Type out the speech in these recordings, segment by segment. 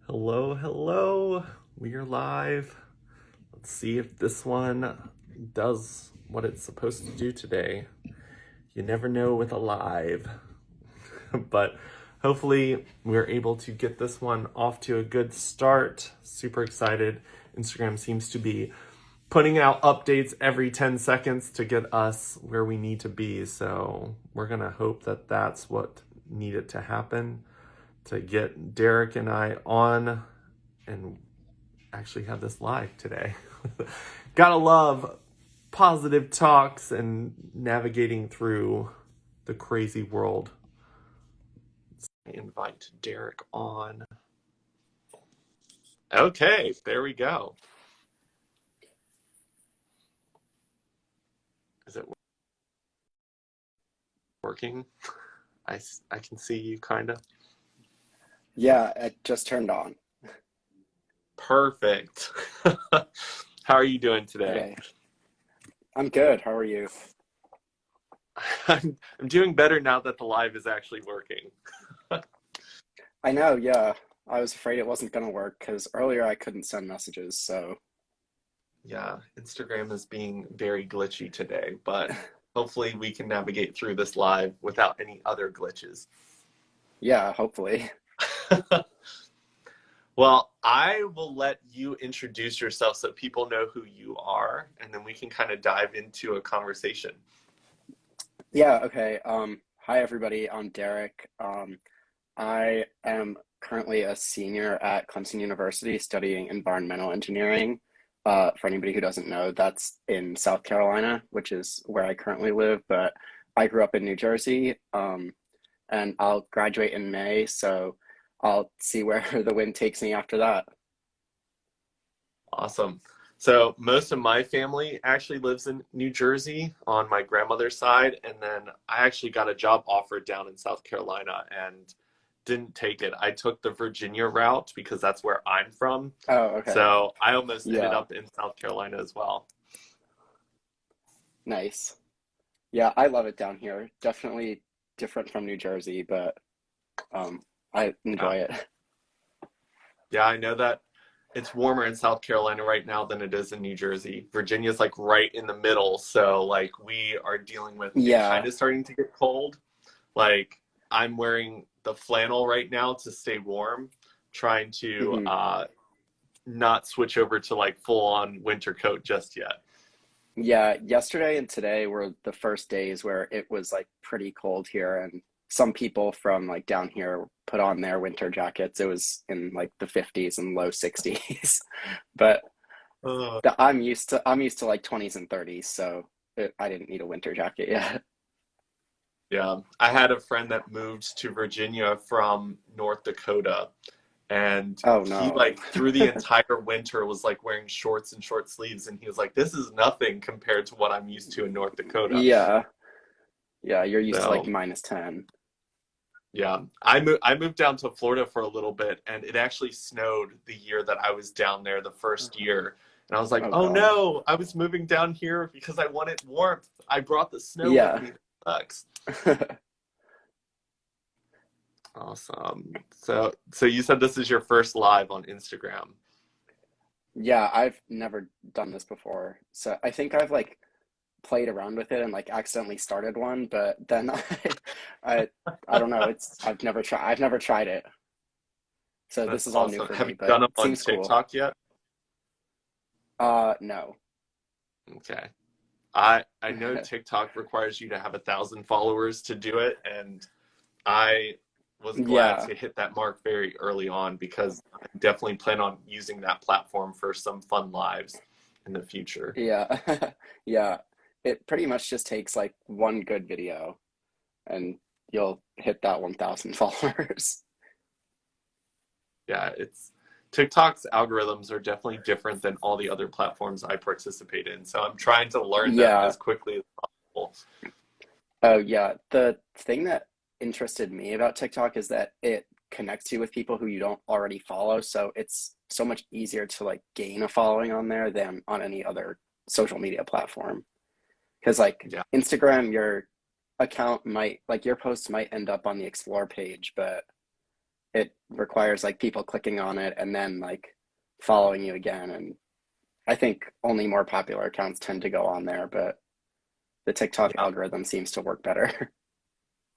Hello, hello. We are live. Let's see if this one does what it's supposed to do today. You never know with a live, but hopefully we're able to get this one off to a good start. Super excited. Instagram seems to be putting out updates every 10 seconds to get us where we need to be. So we're going to hope that that's what needed to happen to get Derek and I on and actually have this live today. Gotta love positive talks and navigating through the crazy world. Let's invite Derek on. Okay, there we go. Is it working? I can see you kind of. Yeah, it just turned on. Perfect. How are you doing today? Okay. I'm good. How are you? I'm doing better now that the live is actually working. I know, yeah. I was afraid it wasn't gonna work because earlier I couldn't send messages, so Yeah, Instagram is being very glitchy today, but hopefully we can navigate through this live without any other glitches. yeah, hopefully. Well, I will let you introduce yourself so people know who you are, and then we can kind of dive into a conversation. Yeah, okay. Hi everybody, I'm Derek. I am currently a senior at Clemson University studying environmental engineering. For anybody who doesn't know, that's in South Carolina, which is where I currently live, but I grew up in New Jersey. And I'll graduate in May, so I'll see where the wind takes me after that. Awesome. So most of my family actually lives in New Jersey on my grandmother's side, and then I actually got a job offer down in South Carolina and didn't take it. I took the Virginia route because that's where I'm from. Oh, okay. So I almost ended Yeah, up in South Carolina as well. nice. Yeah, I love it down here. Definitely different from New Jersey, but um, I Yeah. enjoy it. Yeah, I know that it's warmer in South Carolina right now than it is in New Jersey. Virginia's like right in the middle, so like we are dealing with it kind Yeah. of starting to get cold. Like I'm wearing the flannel right now to stay warm, trying to hmm not switch over to like full on winter coat just yet. Yeah, yesterday and today were the first days where it was like pretty cold here, and some people from like down here put on their winter jackets. It was in like the 50s and low 60s. But Uh, I'm used to like 20s and 30s, so I didn't need a winter jacket yet. yeah, I had a friend that moved to Virginia from North Dakota, and Oh he no. like through the entire winter was like wearing shorts and short sleeves, and he was like, "This is nothing compared to what I'm used to in North Dakota." Yeah. Yeah, you're used to like So -10. yeah, I moved down to Florida for a little bit, and it actually snowed the year that I was down there the first year. And I was like, Oh "Oh God. no, I was moving down here because I wanted warmth. I brought the snow with Yeah. me. That sucks." Awesome. So you said this is your first live on Instagram. Yeah, I've never done this before. So I think I've like played around with it and like accidentally started one, but then I I don't know, I've never tried it. So this That's is all new awesome. for Have you me, but done them it on seems cool. TikTok yet? No. Okay. I know TikTok requires you to have 1,000 followers to do it, and I was glad Yeah. to hit that mark very early on because I definitely plan on using that platform for some fun lives in the future. Yeah. Yeah. It pretty much just takes like one good video and you'll hit that 1,000 followers. Yeah, it's TikTok's algorithms are definitely different than all the other platforms I participate in. So I'm trying to learn them Yeah. as quickly as possible. Oh, yeah. The thing that interested me about TikTok is that it connects you with people who you don't already follow. So it's so much easier to like gain a following on there than on any other social media platform. Because like Yeah. Instagram, your account might, like your posts might end up on the explore page, but it requires like people clicking on it and then like following you again. And I think only more popular accounts tend to go on there, but the TikTok Yeah. algorithm seems to work better.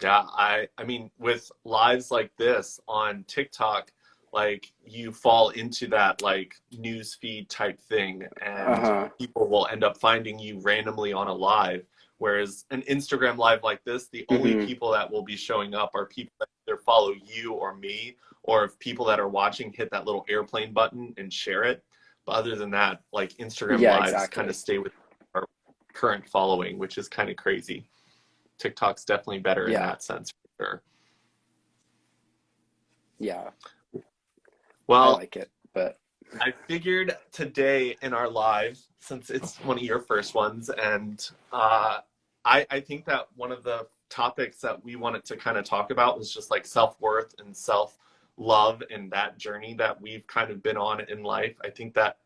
Yeah, I mean with lives like this on TikTok, like you fall into that like news feed type thing and Uh-huh. people will end up finding you randomly on a live. Whereas an Instagram live like this, the only Hmm. people that will be showing up are people that either follow you or me, or if people that are watching hit that little airplane button and share it. But other than that, like Instagram Yeah, lives kind of exactly. stay with our current following, which is kind of crazy. TikTok's definitely better in Yeah. that sense for sure. Yeah. I Well, like it, but I figured today in our live, since it's one of your first ones, and I think that one of the topics that we wanted to kind of talk about was just like self worth and self love and that journey that we've kind of been on in life. I think that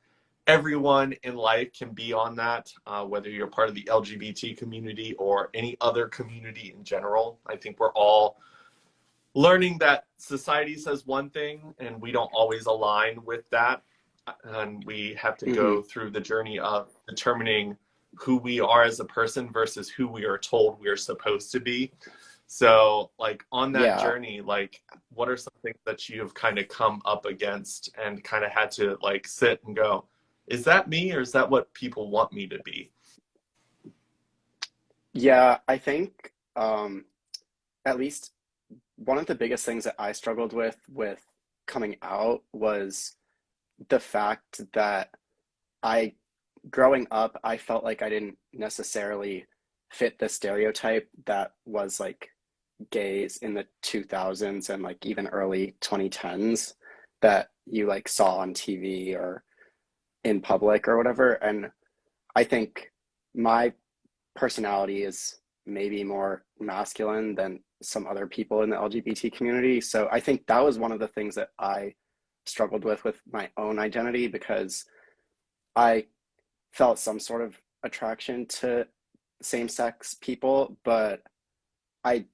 everyone in life can be on that, whether you're part of the LGBT community or any other community in general. I think we're all learning that society says one thing and we don't always align with that. And we have to hmm. go through the journey of determining who we are as a person versus who we are told we are supposed to be. So, like, on that Yeah. journey, like, what are some things that you've kind of come up against and kind of had to, like, sit and go, is that me or is that what people want me to be? Yeah, I think at least one of the biggest things that I struggled with coming out was the fact that I growing up, I felt like I didn't necessarily fit the stereotype that was like gays in the 2000s and like even early 2010s that you like saw on TV or in public or whatever. And I think my personality is maybe more masculine than some other people in the LGBT community. So I think that was one of the things that I struggled with my own identity because I felt some sort of attraction to same sex people, but I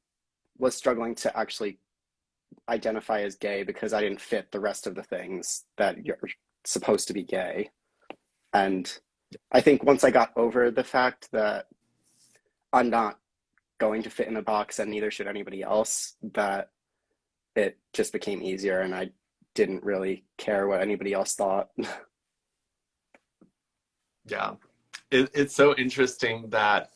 was struggling to actually identify as gay because I didn't fit the rest of the things that you're supposed to be gay. And I think once I got over the fact that I'm not going to fit in a box and neither should anybody else, that it just became easier and I didn't really care what anybody else thought. Yeah. It's so interesting that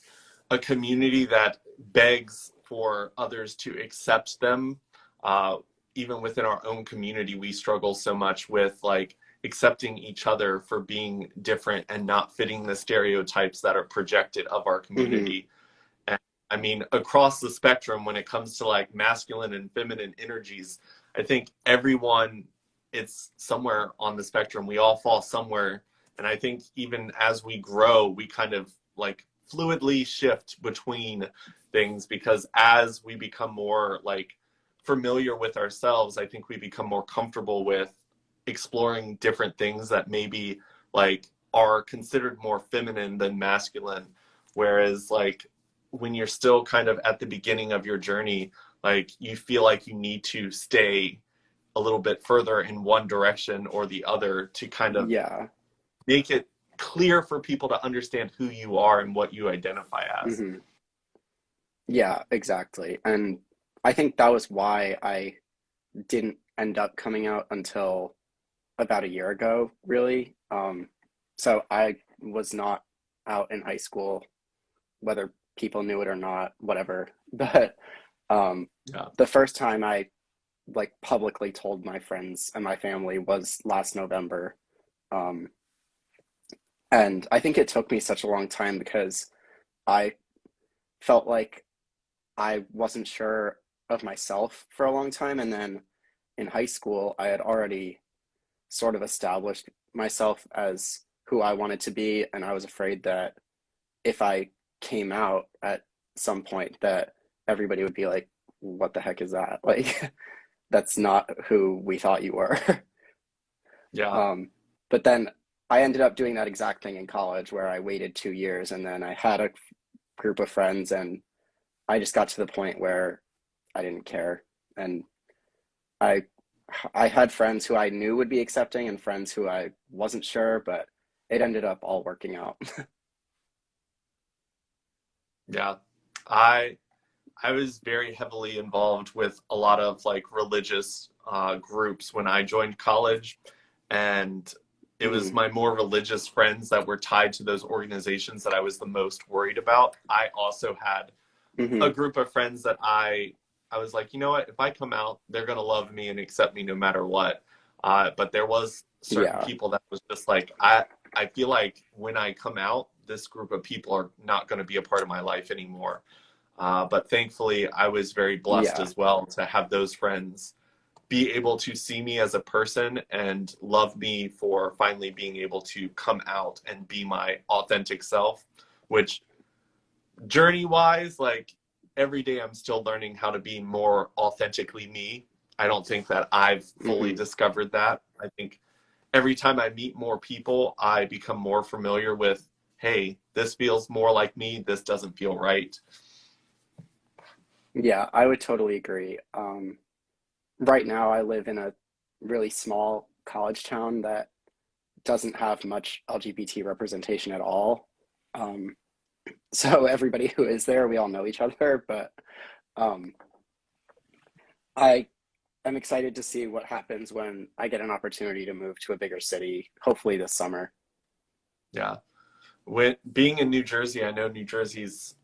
a community that begs for others to accept them, uh, even within our own community, we struggle so much with like accepting each other for being different and not fitting the stereotypes that are projected of our Hmm. community. And I mean, across the spectrum, when it comes to like masculine and feminine energies, I think everyone, it's somewhere on the spectrum. We all fall somewhere. And I think even as we grow, we kind of like fluidly shift between things because as we become more like familiar with ourselves, I think we become more comfortable with exploring different things that maybe like are considered more feminine than masculine. Whereas like when you're still kind of at the beginning of your journey, like you feel like you need to stay a little bit further in one direction or the other to kind of Yeah. make it clear for people to understand who you are and what you identify as. Hmm. Yeah, exactly. And I think that was why I didn't end up coming out until about a year ago, really. So I was not out in high school, whether people knew it or not, whatever. But um, Yeah. the first time I like publicly told my friends and my family was last November. Um, and I think it took me such a long time because I felt like I wasn't sure of myself for a long time. And then in high school, I had already sort of established myself as who I wanted to be. And I was afraid that if I came out at some point, that everybody would be like, what the heck is that? Like, that's not who we thought you were. Yeah. um, but then I ended up doing that exact thing in college where I waited 2 years and then I had a group of friends and I just got to the point where I didn't care. And I I had friends who I knew would be accepting and friends who I wasn't sure, but it ended up all working out. Yeah. I I was very heavily involved with a lot of like religious groups when I joined college, and it was Hmm. my more religious friends that were tied to those organizations that I was the most worried about. I also had a Hmm. group of friends that I was like, you know what? If I come out, they're gonna love me and accept me no matter what. But there was certain Yeah. people that was just like, I feel like when I come out, this group of people are not going to be a part of my life anymore. But thankfully, I was very blessed Yeah. as well to have those friends be able to see me as a person and love me for finally being able to come out and be my authentic self, which journey wise, like every day I'm still learning how to be more authentically me. I don't think that I've fully Hmm. discovered that. I think every time I meet more people, I become more familiar with, hey, this feels more like me, this doesn't feel right. Yeah, I would totally agree. Right now, I live in a really small college town that doesn't have much LGBT representation at all. Um, so everybody who is there, we all know each other, but um, I am excited to see what happens when I get an opportunity to move to a bigger city, hopefully this summer. Yeah. When being in New Jersey, I know New Jersey's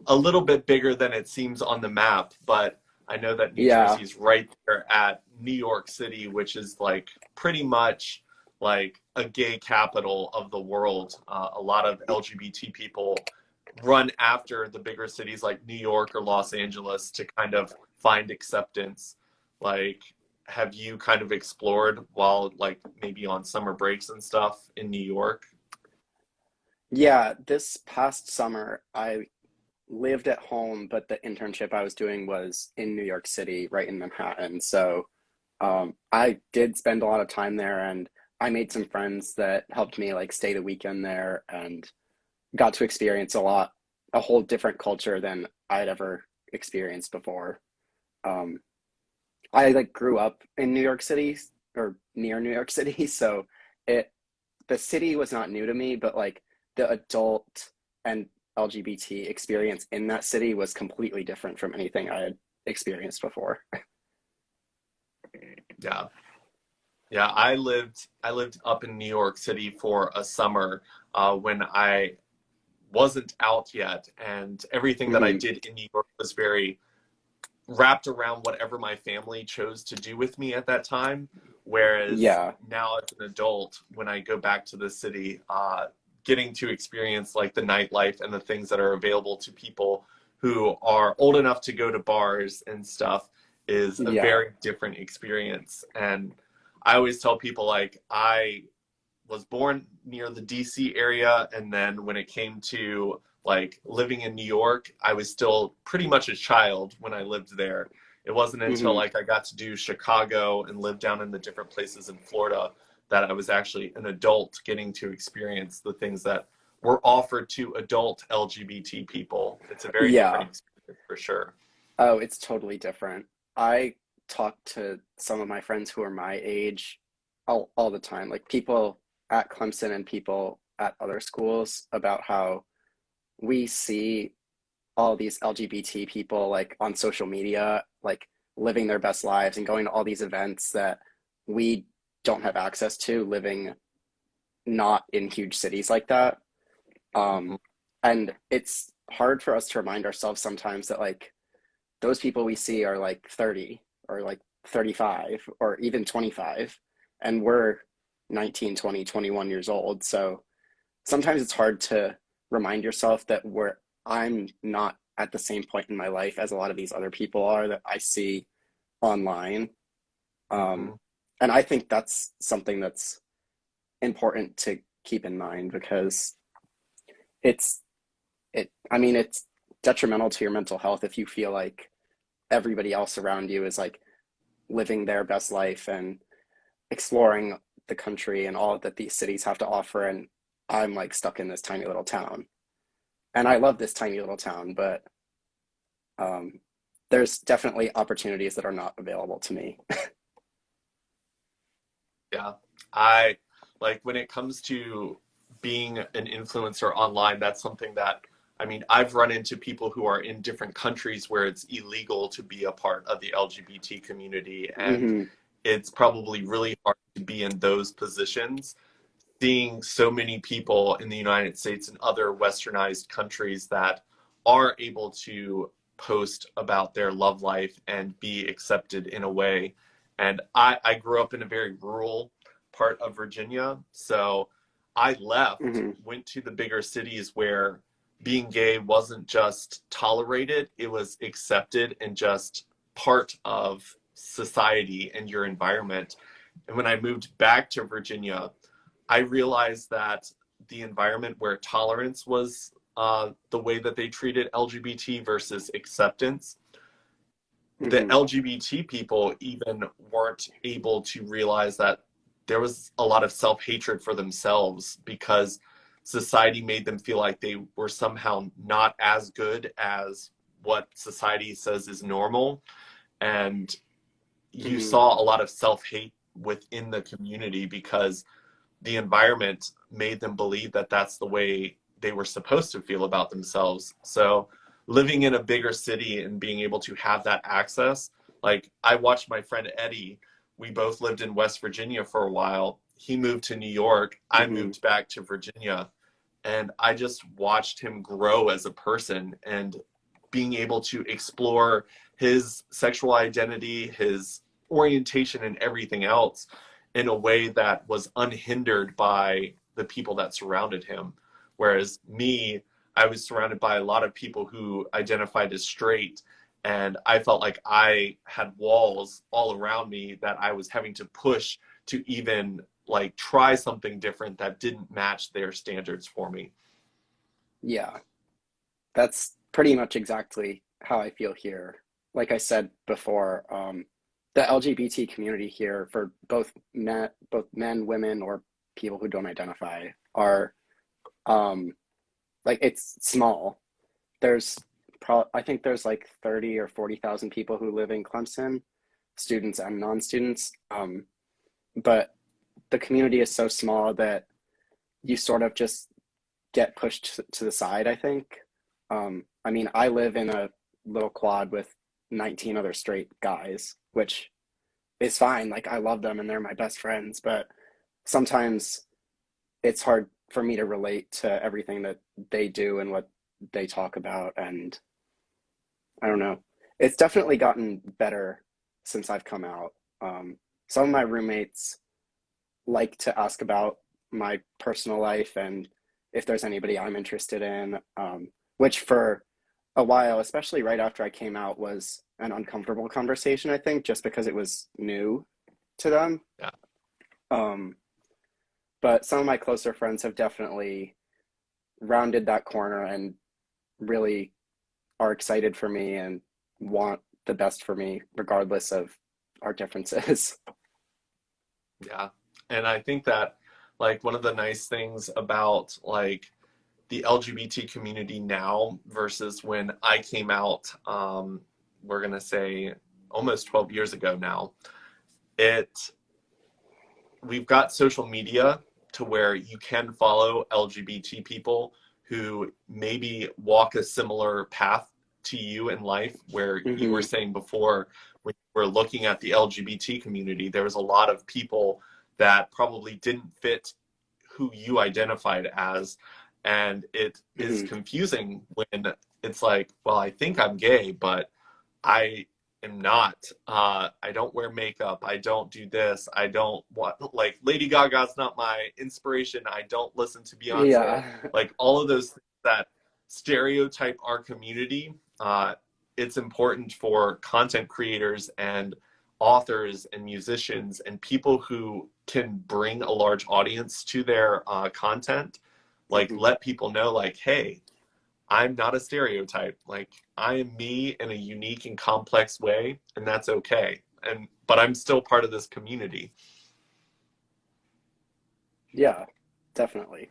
a little bit bigger than it seems on the map, but I know that New Yeah. Jersey's right there at New York City, which is like pretty much like a gay capital of the world. A lot of LGBT people run after the bigger cities like New York or Los Angeles to kind of find acceptance. Like, have you kind of explored while like maybe on summer breaks and stuff in New York? Yeah, this past summer, I lived at home, but the internship I was doing was in New York City, right in Manhattan. So I did spend a lot of time there, and I made some friends that helped me like stay the weekend there and got to experience a whole different culture than I'd ever experienced before. Um, I like grew up in New York City or near New York City, so it the city was not new to me, but like the adult and LGBT experience in that city was completely different from anything I had experienced before. Yeah. Yeah, I lived up in New York City for a summer when I wasn't out yet, and everything that I Hmm. did in New York was very wrapped around whatever my family chose to do with me at that time. Whereas Yeah, now, as an adult, when I go back to the city, getting to experience like the nightlife and the things that are available to people who are old enough to go to bars and stuff is a yeah. very different experience. And I always tell people like I was born near the DC area, and then when it came to like living in New York, I was still pretty much a child when I lived there. It wasn't until Hmm. like I got to do Chicago and live down in the different places in Florida that I was actually an adult getting to experience the things that were offered to adult LGBT people. It's a very different Yeah. experience for sure. Oh, it's totally different. I talk to some of my friends who are my age all the time, like people at Clemson and people at other schools about how we see all these LGBT people like on social media, like living their best lives and going to all these events that we don't have access to living not in huge cities like that. Mhm. Um, and it's hard for us to remind ourselves sometimes that like those people we see are like 30 or like 35 or even 25, and we're 19, 20, 21 years old. So sometimes it's hard to remind yourself that I'm not at the same point in my life as a lot of these other people are that I see online. Um, Mhm. and I think that's something that's important to keep in mind because it's I mean it's detrimental to your mental health if you feel like everybody else around you is like living their best life and exploring the country and all that these cities have to offer, and I'm like stuck in this tiny little town. And I love this tiny little town, but um, there's definitely opportunities that are not available to me. Yeah. I like when it comes to being an influencer online, that's something that, I mean, I've run into people who are in different countries where it's illegal to be a part of the LGBT community. And Hmm. it's probably really hard to be in those positions. Seeing so many people in the United States and other westernized countries that are able to post about their love life and be accepted in a way. And I grew up in a very rural part of Virginia. So I left, Hmm. went to the bigger cities where being gay wasn't just tolerated, it was accepted and just part of society and your environment. And when I moved back to Virginia, I realized that the environment where tolerance was the way that they treated LGBT versus acceptance, the Hmm. LGBT people even weren't able to realize that there was a lot of self hatred for themselves because society made them feel like they were somehow not as good as what society says is normal. And you Hmm. saw a lot of self hate within the community because the environment made them believe that that's the way they were supposed to feel about themselves. So living in a bigger city and being able to have that access, like I watched my friend Eddie, we both lived in West Virginia for a while. He moved to New York, I Hmm. moved back to Virginia, and I just watched him grow as a person and being able to explore his sexual identity, his orientation, and everything else in a way that was unhindered by the people that surrounded him. Whereas me, I was surrounded by a lot of people who identified as straight, and I felt like I had walls all around me that I was having to push to even like try something different that didn't match their standards for me. Yeah, that's pretty much exactly how I feel here. Like I said before, the LGBT community here for both men, women, or people who don't identify are um, like it's small. I think there's like 30 or 40,000 people who live in Clemson, students and non-students. But the community is so small that you sort of just get pushed to the side, I think. I mean, I live in a little quad with 19 other straight guys, which is fine. Like, I love them and they're my best friends, but sometimes it's hard for me to relate to everything that they do and what they talk about. And I don't know. It's definitely gotten better since I've come out. Some of my roommates like to ask about my personal life and if there's anybody I'm interested in, which for a while, especially right after I came out, was an uncomfortable conversation, I think, just because it was new to them. Yeah. Um, but some of my closer friends have definitely rounded that corner and really are excited for me and want the best for me, regardless of our differences. Yeah. And I think that like one of the nice things about like the LGBT community now versus when I came out, we're gonna say almost 12 years ago now, it we've got social media to where you can follow LGBT people who maybe walk a similar path to you in life, where you were Hmm. saying before, when you were looking at the LGBT community, there was a lot of people that probably didn't fit who you identified as. And it is Hmm. confusing when it's like, well, I think I'm gay, but I am not. I don't wear makeup. I don't do this. I don't want, like, Lady Gaga's not my inspiration. I don't listen to Beyonce. Yeah. Like, all of those things that stereotype our community. It's important for content creators and authors and musicians and people who can bring a large audience to their content. Like, Hmm. let people know, like, hey, I'm not a stereotype. Like I am me in a unique and complex way, and that's okay. And but I'm still part of this community. Yeah, definitely.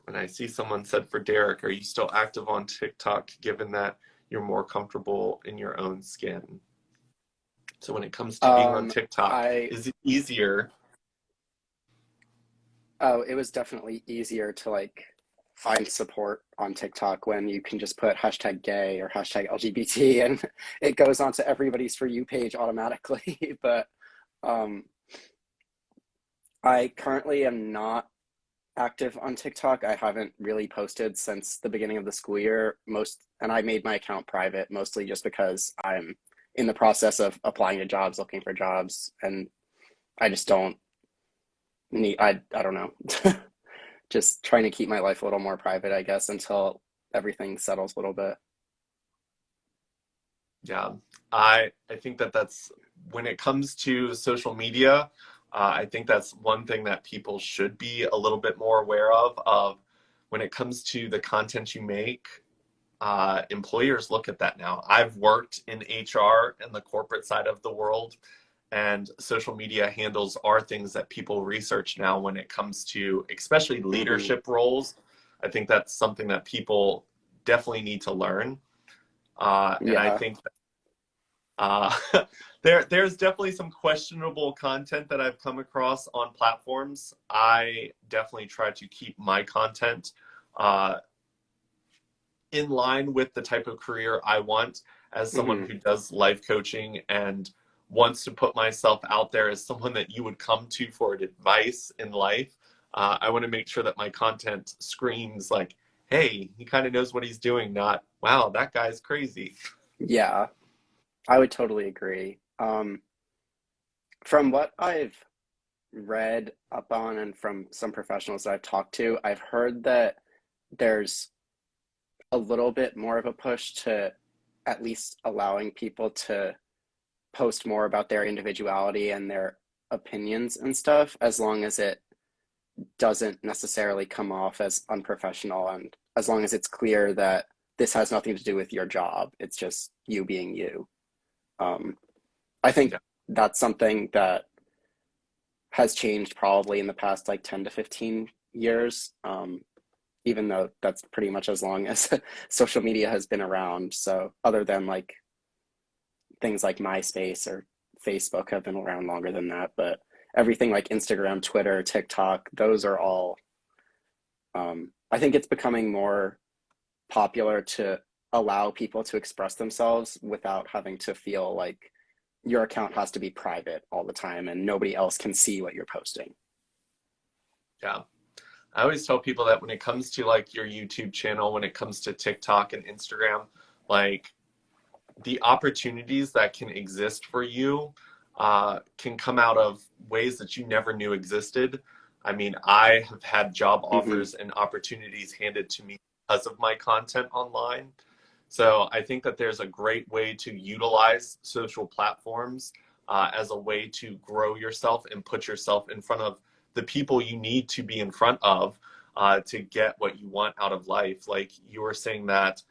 And I see someone said for Derek, are you still active on TikTok given that you're more comfortable in your own skin? So when it comes to being on Um, TikTok, I is it easier? Oh, it was definitely easier to like find support on TikTok when you can just put hashtag gay or hashtag LGBT and it goes onto everybody's For You page automatically. But um, I currently am not active on TikTok. I haven't really posted since the beginning of the school year. And I made my account private mostly just because I'm in the process of applying to jobs, looking for jobs, and I just don't I don't know. Just trying to keep my life a little more private, I guess, until everything settles a little bit. Yeah, I think that that's when it comes to social media, I think that's one thing that people should be a little bit more aware of when it comes to the content you make. Employers look at that now. I've worked in HR and the corporate side of the world, and social media handles are things that people research now when it comes to especially Hmm. leadership roles. I think that's something that people definitely need to learn. And I Yeah. think uh, there's definitely some questionable content that I've come across on platforms. I definitely try to keep my content uh, in line with the type of career I want as someone Hmm. who does life coaching and wants to put myself out there as someone that you would come to for advice in life. I want to make sure that my content screams like, hey, he kind of knows what he's doing, not, wow, that guy's crazy. Yeah, I would totally agree. From what I've read up on and from some professionals that I've talked to, I've heard that there's a little bit more of a push to at least allowing people to post more about their individuality and their opinions and stuff, as long as it doesn't necessarily come off as unprofessional and as long as it's clear that this has nothing to do with your job, it's just you being you. um, I think Yeah. that's something that has changed probably in the past like 10 to 15 years, even though that's pretty much as long as social media has been around. So other than like things like MySpace or Facebook have been around longer than that, but everything like Instagram, Twitter, TikTok, those are all, I think it's becoming more popular to allow people to express themselves without having to feel like your account has to be private all the time and nobody else can see what you're posting. Yeah. I always tell people that when it comes to like your YouTube channel, when it comes to TikTok and Instagram, like the opportunities that can exist for you can come out of ways that you never knew existed. I mean, I have had job Hmm. offers and opportunities handed to me because of my content online. So I think that there's a great way to utilize social platforms as a way to grow yourself and put yourself in front of the people you need to be in front of to get what you want out of life. Like you were saying that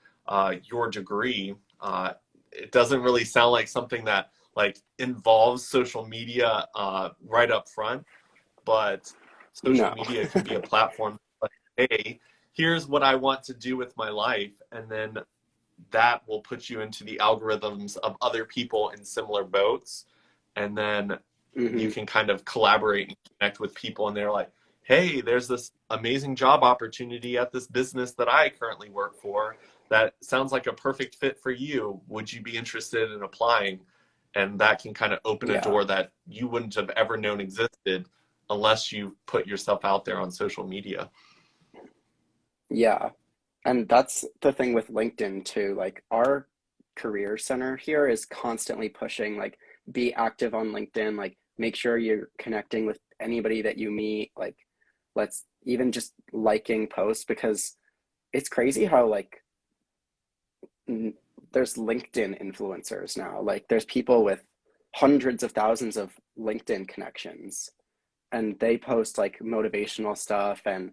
your degree, it doesn't really sound like something that like involves social media right up front, but social No. media can be a platform like, hey, here's what I want to do with my life, and then that will put you into the algorithms of other people in similar boats, and then you Hmm. can kind of collaborate and connect with people, and they're like, hey, there's this amazing job opportunity at this business that I currently work for that sounds like a perfect fit for you. Would you be interested in applying? And that can kind of open a Yeah. door that you wouldn't have ever known existed unless you put yourself out there on social media. Yeah. And that's the thing with LinkedIn too. Like our career center here is constantly pushing like be active on LinkedIn, like make sure you're connecting with anybody that you meet, like let's even just liking posts because it's crazy how like there's LinkedIn influencers now. Like there's people with hundreds of thousands of LinkedIn connections and they post like motivational stuff and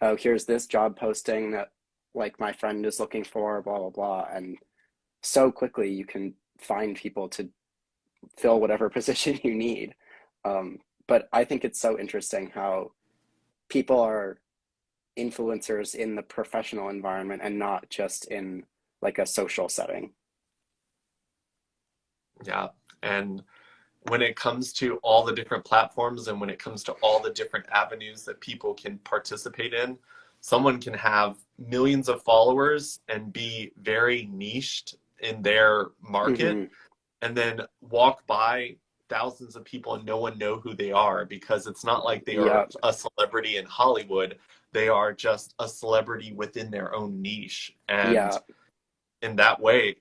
oh, here's this job posting that like my friend is looking for, blah blah blah. And so quickly you can find people to fill whatever position you need. Um, but I think it's so interesting how people are influencers in the professional environment and not just in like a social setting. Yeah. And when it comes to all the different platforms and when it comes to all the different avenues that people can participate in, someone can have millions of followers and be very niched in their market Hmm. and then walk by thousands of people and no one know who they are, because it's not like they are Yeah. a celebrity in Hollywood. They are just a celebrity within their own niche. And Yeah. in that way,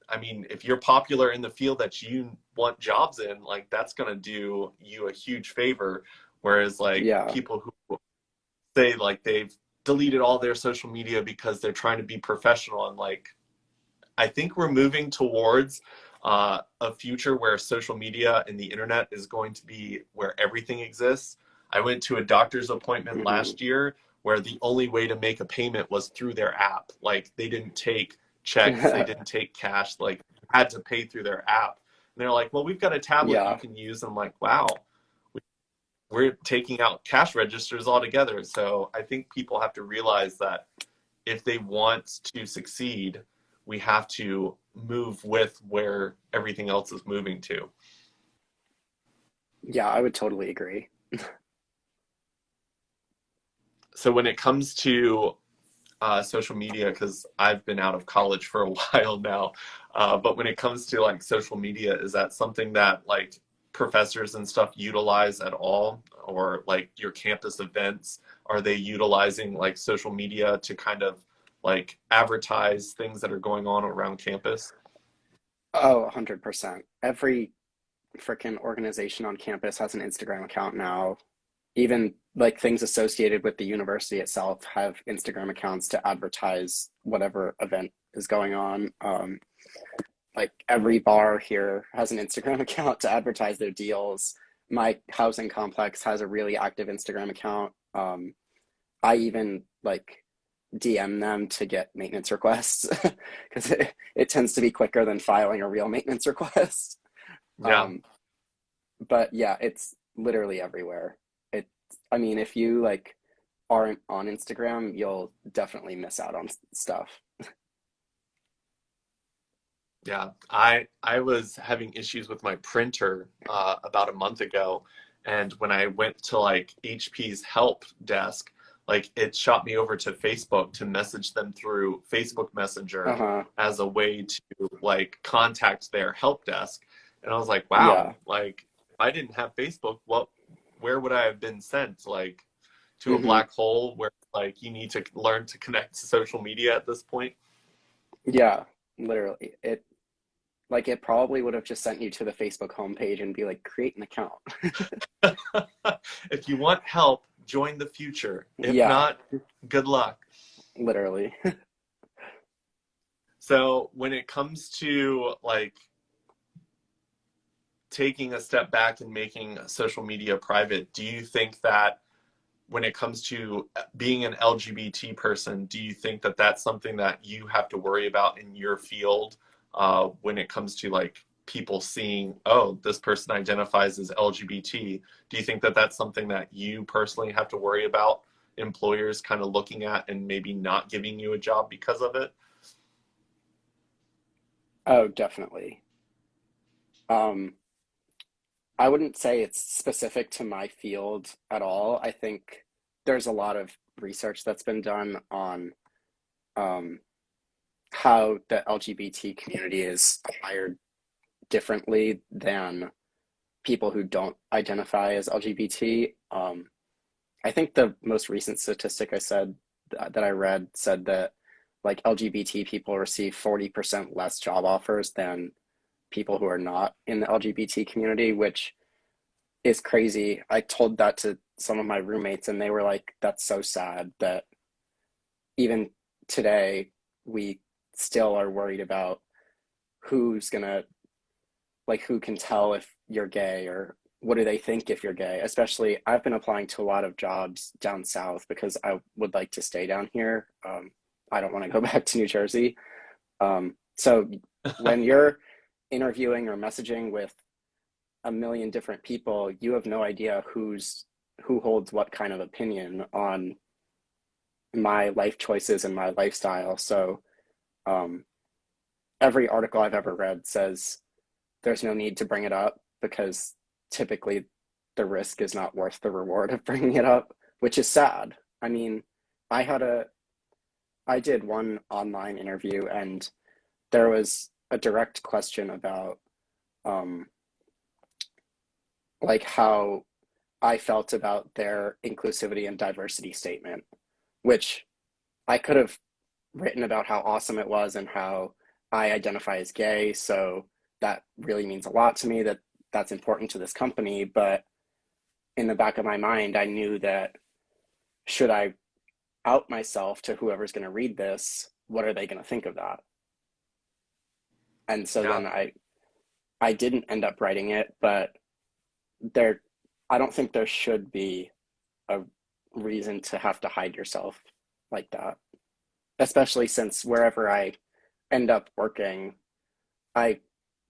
I mean, if you're popular in the field that you want jobs in, like that's going to do you a huge favor. Whereas like Yeah. people who say like they've deleted all their social media because they're trying to be professional, and like I think we're moving towards a future where social media and the internet is going to be where everything exists. I went to a doctor's appointment Hmm. last year where the only way to make a payment was through their app. Like they didn't take checks, they didn't take cash, like you had to pay through their app. And they're like, well, we've got a tablet you Yeah. can use. I'm like, wow, we're taking out cash registers altogether. So I think people have to realize that if they want to succeed, we have to move with where everything else is moving to. Yeah, I would totally agree. So when it comes to social media, because I've been out of college for a while now, but when it comes to like social media, is that something that like professors and stuff utilize at all? Or like your campus events, are they utilizing like social media to kind of like advertise things that are going on around campus? Oh, 100%. Every freaking organization on campus has an Instagram account now. Even like things associated with the university itself have Instagram accounts to advertise whatever event is going on. Like every bar here has an Instagram account to advertise their deals. My housing complex has a really active Instagram account. I even like DM them to get maintenance requests because it tends to be quicker than filing a real maintenance request. Yeah. Um, but yeah, it's literally everywhere. It, I mean, if you like aren't on Instagram, you'll definitely miss out on stuff. Yeah, I was having issues with my printer about a month ago, and when I went to like HP's help desk, like it shot me over to Facebook to message them through Facebook Messenger Uh-huh. as a way to like contact their help desk. And I was like, wow, Yeah. like if I didn't have Facebook, where would I have been sent? Like to a Hmm. black hole where like you need to learn to connect to social media at this point? Yeah, literally. It probably would have just sent you to the Facebook homepage and be like, create an account. If you want help, join the future. If Yeah, not, good luck. literally. So when it comes to like taking a step back and making social media private, do you think that when it comes to being an LGBT person, do you think that that's something that you have to worry about in your field when it comes to like people seeing, oh, this person identifies as LGBT? Do you think that that's something that you personally have to worry about employers kind of looking at and maybe not giving you a job because of it? Oh, definitely. Um, I wouldn't say it's specific to my field at all. I think there's a lot of research that's been done on um, how the LGBT community is hired differently than people who don't identify as LGBT. I think the most recent statistic that I read said that like LGBT people receive 40% less job offers than people who are not in the LGBT community, which is crazy. I told that to some of my roommates and they were like, that's so sad that even today we still are worried about who's gonna like who can tell if you're gay or what do they think if you're gay. Especially I've been applying to a lot of jobs down south because I would like to stay down here. I don't want to go back to New Jersey. So when you're interviewing or messaging with a million different people, you have no idea who holds what kind of opinion on my life choices and my lifestyle. So um, every article I've ever read says there's no need to bring it up because typically the risk is not worth the reward of bringing it up, which is sad. I mean, I had a I did one online interview and there was a direct question about um like how I felt about their inclusivity and diversity statement, which I could have written about how awesome it was and how I identify as gay, so that really means a lot to me that that's important to this company, but in the back of my mind I knew that should I out myself to whoever's going to read this, what are they going to think of that? And so Yeah. then I didn't end up writing it, but there I don't think there should be a reason to have to hide yourself like that, especially since wherever I end up working, I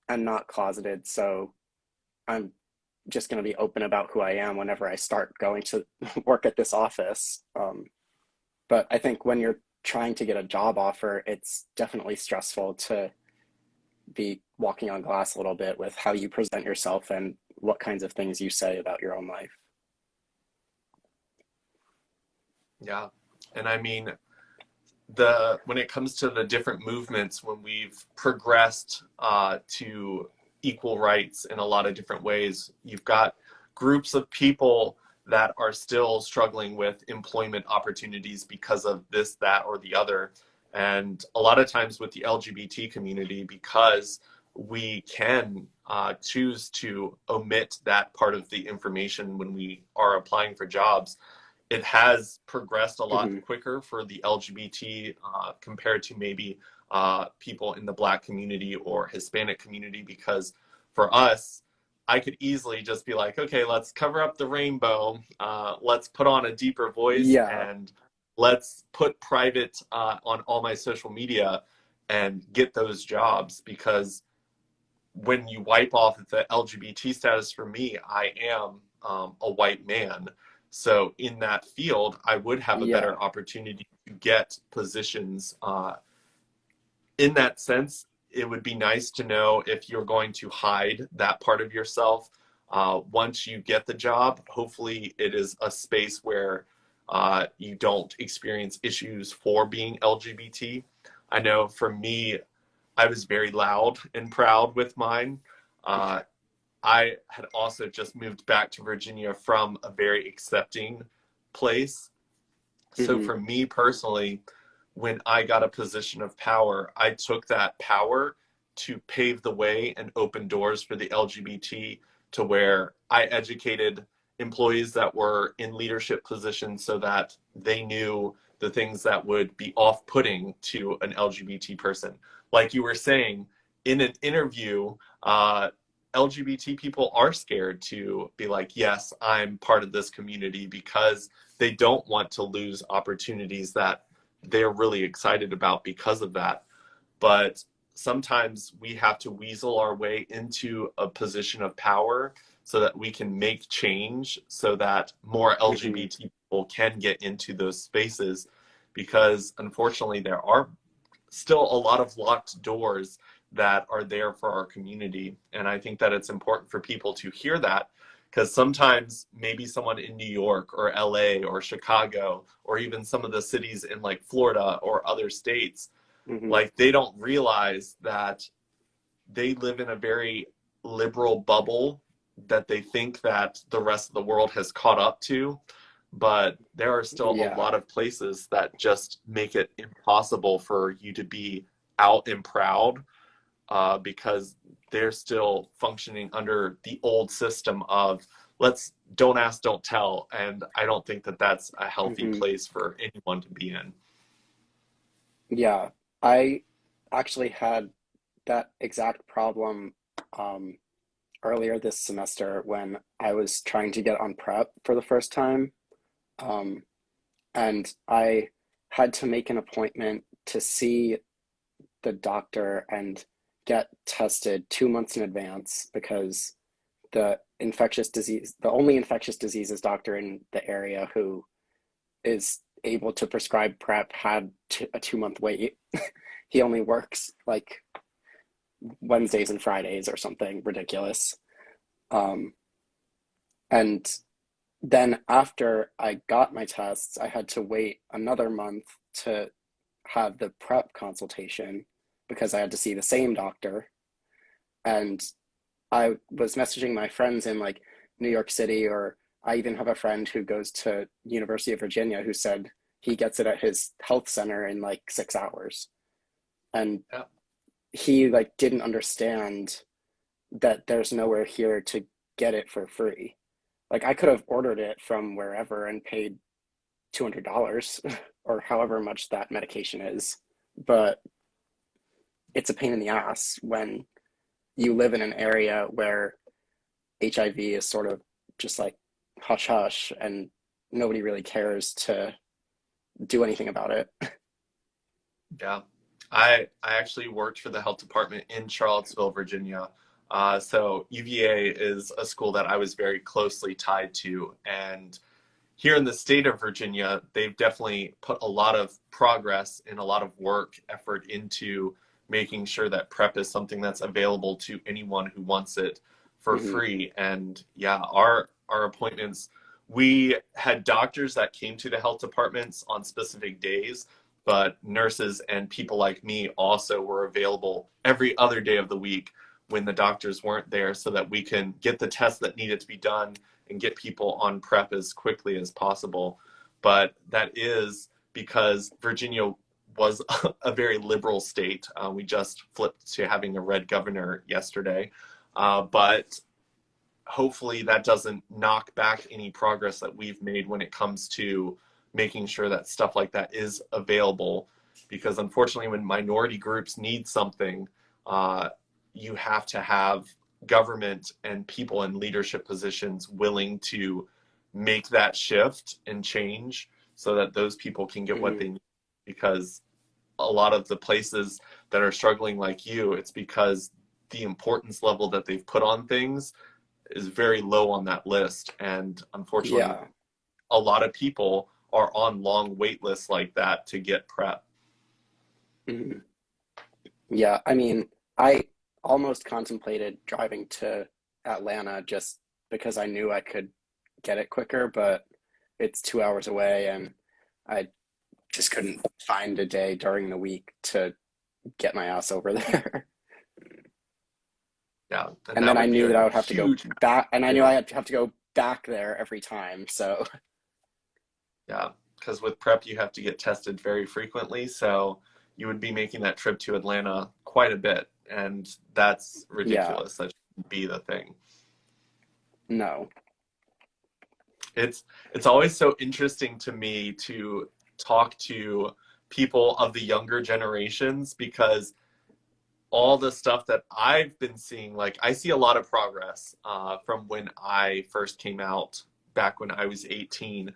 am not closeted, so I'm just going to be open about who I am whenever I start going to work at this office. But I think when you're trying to get a job offer, it's definitely stressful to be walking on glass a little bit with how you present yourself and what kinds of things you say about your own life. Yeah. And I mean, the when it comes to the different movements, when we've progressed to equal rights in a lot of different ways, you've got groups of people that are still struggling with employment opportunities because of this, that, or the other. And a lot of times with the LGBT community, because we can choose to omit that part of the information when we are applying for jobs, it has progressed a lot Mm-hmm. quicker for the LGBT compared to maybe people in the Black community or Hispanic community. Because for us, I could easily just be like, okay, let's cover up the rainbow. Let's put on a deeper voice Yeah. and let's put private on all my social media and get those jobs. Because when you wipe off the LGBT status, for me, I am a white man. So in that field, I would have a Yeah. better opportunity to get positions. In that sense, it would be nice to know if you're going to hide that part of yourself. Once you get the job, hopefully it is a space where you don't experience issues for being LGBT. I know for me, I was very loud and proud with mine. Uh, I had also just moved back to Virginia from a very accepting place. So Mm-hmm. for me personally, when I got a position of power, I took that power to pave the way and open doors for the LGBT, to where I educated employees that were in leadership positions so that they knew the things that would be off-putting to an LGBT person. Like you were saying, in an interview, LGBT people are scared to be like, yes, I'm part of this community, because they don't want to lose opportunities that they're really excited about because of that. But sometimes we have to weasel our way into a position of power so that we can make change, so that more Mm-hmm. LGBT people can get into those spaces. Because unfortunately, there are still a lot of locked doors that are there for our community. And I think that it's important for people to hear that, because sometimes maybe someone in New York or LA or Chicago or even some of the cities in like Florida or other states, Mm-hmm. like they don't realize that they live in a very liberal bubble that they think that the rest of the world has caught up to. But there are still a Yeah. lot of places that just make it impossible for you to be out and proud, because they're still functioning under the old system of let's don't ask, don't tell. And I don't think that that's a healthy Mm-hmm. place for anyone to be in. Yeah. I actually had that exact problem um, earlier this semester when I was trying to get on prep for the first time. Um, and I had to make an appointment to see the doctor and get tested 2 months in advance because the only infectious diseases doctor in the area who is able to prescribe prep had a 2 month wait. He only works like Wednesdays and Fridays or something ridiculous. Um, and then after I got my tests, I had to wait another month to have the prep consultation because I had to see the same doctor. And I was messaging my friends in like New York City, or I even have a friend who goes to University of Virginia who said he gets it at his health center in like 6 hours. And Yeah. he like didn't understand that there's nowhere here to get it for free. Like I could have ordered it from wherever and paid $200 or however much that medication is, but it's a pain in the ass when you live in an area where HIV is sort of just like hush hush and nobody really cares to do anything about it. Yeah. I actually worked for the health department in Charlottesville, Virginia. So UVA is a school that I was very closely tied to. And here in the state of Virginia, they've definitely put a lot of progress and a lot of work, effort into making sure that PrEP is something that's available to anyone who wants it for Mm-hmm. free. And yeah, our appointments, we had doctors that came to the health departments on specific days, but nurses and people like me also were available every other day of the week when the doctors weren't there so that we can get the tests that needed to be done and get people on PrEP as quickly as possible. But that is because Virginia was a very liberal state. We just flipped to having a red governor yesterday. But hopefully that doesn't knock back any progress that we've made when it comes to making sure that stuff like that is available. Because unfortunately, when minority groups need something, uh, you have to have government and people in leadership positions willing to make that shift and change so that those people can get what Mm-hmm. they need. Because a lot of the places that are struggling like you, it's because the importance level that they've put on things is very low on that list. And unfortunately, Yeah. a lot of people are on long wait lists like that to get PrEP. Mm-hmm. Yeah. I mean, I almost contemplated driving to Atlanta just because I knew I could get it quicker, but it's 2 hours away and I just couldn't find a day during the week to get my ass over there. Yeah, and And that then I would be knew a that I would have to go huge, back, and I knew yeah, I had to have to go back there every time. So, yeah, because with PrEP you have to get tested very frequently, so you would be making that trip to Atlanta quite a bit, and that's yeah, ridiculous. That shouldn't be the thing. no. It's it's always so interesting to me to talk to people of the younger generations because all the stuff that I've been seeing, like I see a lot of progress from when I first came out back when I was 18,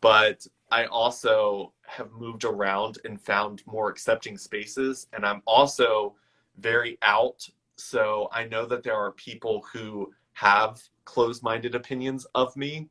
but I also have moved around and found more accepting spaces, and I'm also very out. So I know that there are people who have closed-minded opinions of me,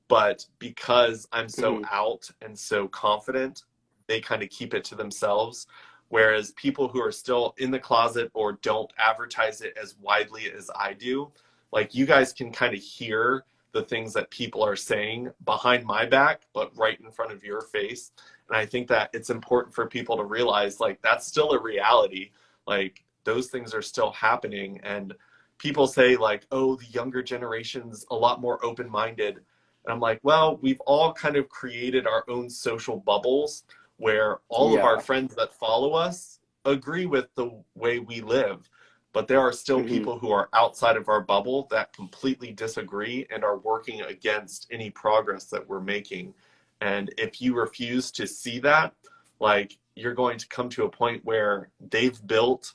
but because I'm so Hmm. out and so confident, they kind of keep it to themselves. Whereas people who are still in the closet or don't advertise it as widely as I do, like you guys can kind of hear the things that people are saying behind my back, but right in front of your face. And I think that it's important for people to realize like that's still a reality. Like those things are still happening. And people say, like, oh, the younger generation's a lot more open minded. And I'm like, well, we've all kind of created our own social bubbles where all of our Yeah. friends that follow us agree with the way we live. But there are still Hmm. people who are outside of our bubble that completely disagree and are working against any progress that we're making. And if you refuse to see that, like you're going to come to a point where they've built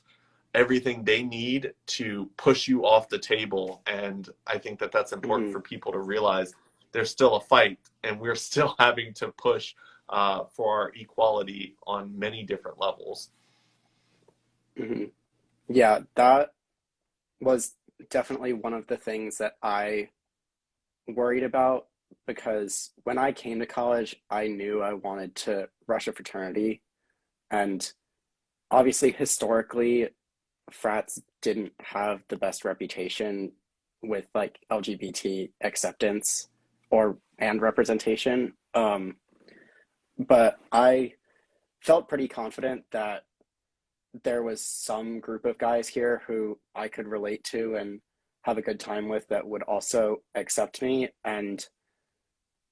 everything they need to push you off the table. And I think that that's important Hmm. for people to realize there's still a fight and we're still having to push for our equality on many different levels. Hmm. Yeah, that was definitely one of the things that I worried about because when I came to college, I knew I wanted to rush a fraternity. And obviously, historically, frats didn't have the best reputation with like LGBT acceptance or and representation. But I felt pretty confident that there was some group of guys here who I could relate to and have a good time with that would also accept me. And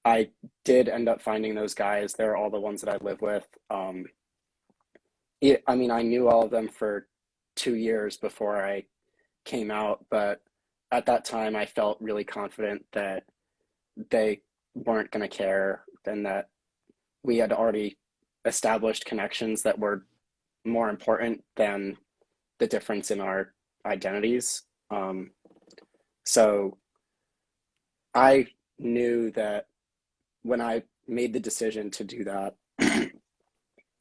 I did end up finding those guys. They're all the ones that I live with. I mean, I knew all of them for 2 years before I came out, but at that time I felt really confident that they weren't going to care and that we had already established connections that were more important than the difference in our identities. So I knew that when I made the decision to do that,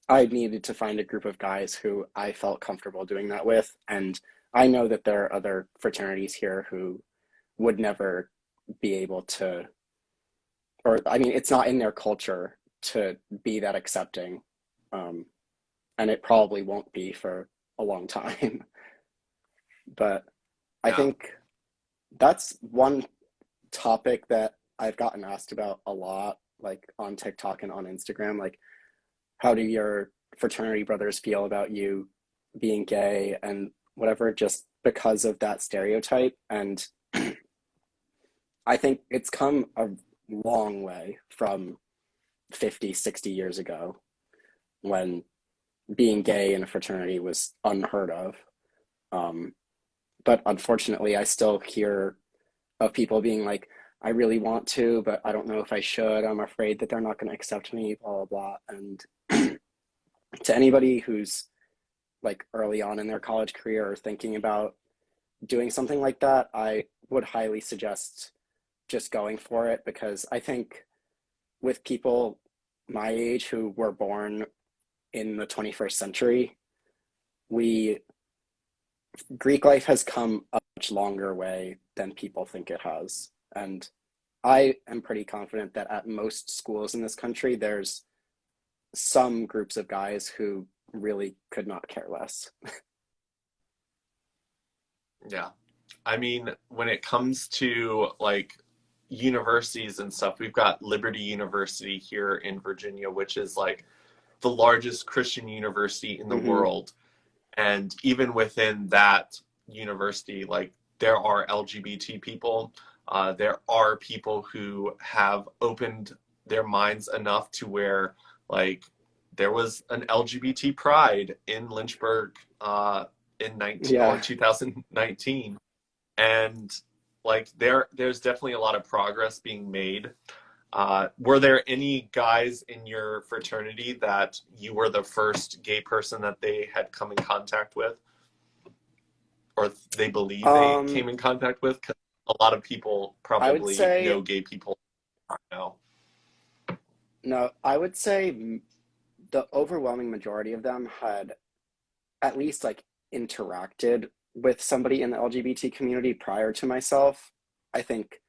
I needed to find a group of guys who I felt comfortable doing that with. And I know that there are other fraternities here who would never be able to, or I mean, it's not in their culture to be that accepting. Um, and it probably won't be for a long time. But I Yeah. think that's one topic that I've gotten asked about a lot, like on TikTok and on Instagram. Like, how do your fraternity brothers feel about you being gay and whatever, just because of that stereotype? And I think it's come a long way from 50, 60 years ago when being gay in a fraternity was unheard of. Um, but unfortunately, I still hear of people being like, I really want to, but I don't know if I should. I'm afraid that they're not going to accept me, blah, blah, blah. And to anybody who's like early on in their college career or thinking about doing something like that, I would highly suggest just going for it because I think with people my age who were born in the 21st century, we Greek life has come a much longer way than people think it has. And I am pretty confident that at most schools in this country, there's some groups of guys who really could not care less. Yeah. I mean, when it comes to like universities and stuff, we've got Liberty University here in Virginia, which is like the largest Christian university in the Mm-hmm. world. And even within that university, like there are LGBT people. There are people who have opened their minds enough to where, like, there was an LGBT pride in Lynchburg in 19 or Yeah. 2019, and like there's definitely a lot of progress being made. Were there any guys in your fraternity that you were the first gay person that they had come in contact with, or they believe they Um, came in contact with? Because a lot of people I would probably say know gay people now. no, I would say the overwhelming majority of them had at least like interacted with somebody in the LGBT community prior to myself. I think,